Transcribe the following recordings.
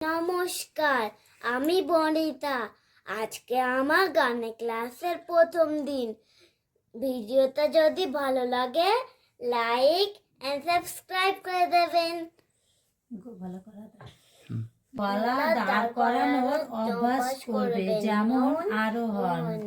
নমস্কার, আমি বনিতা। আজকে আমার গানের ক্লাসের প্রথম দিন। ভিডিওটা যদি ভালো লাগে লাইক এন্ড সাবস্ক্রাইব করে দেবেন। গলা দাঁড় করানোর অভ্যাস করবে, যেমন আরোহণ।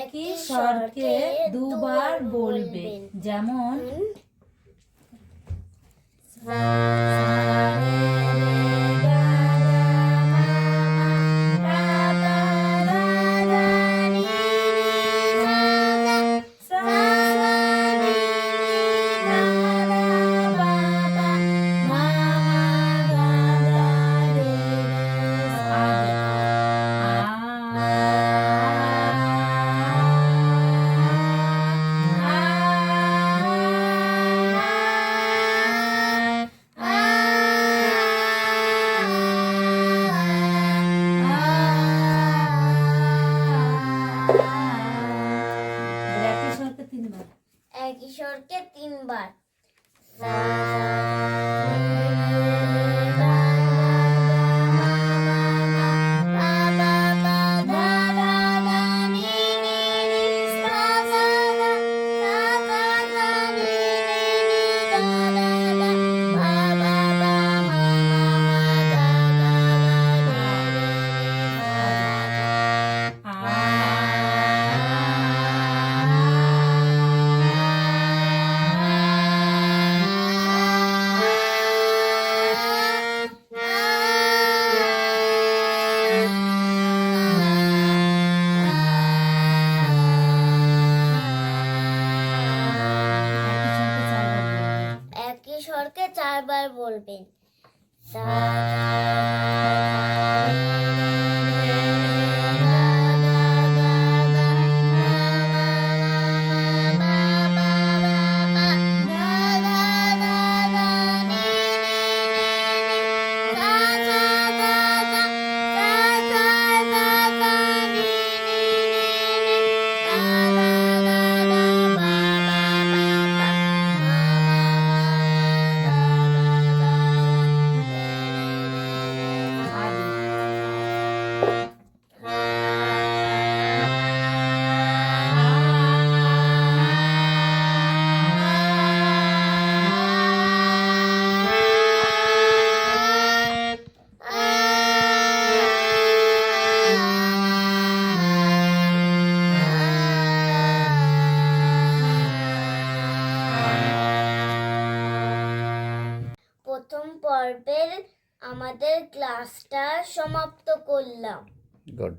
একই স্বরকে দুবার বলবে, যেমন একই স্বরকে তিনবার। একই স্বরকে চারবার বলবেন। প্রথম পর্বের আমাদের ক্লাসটা সমাপ্ত করলাম। গুড।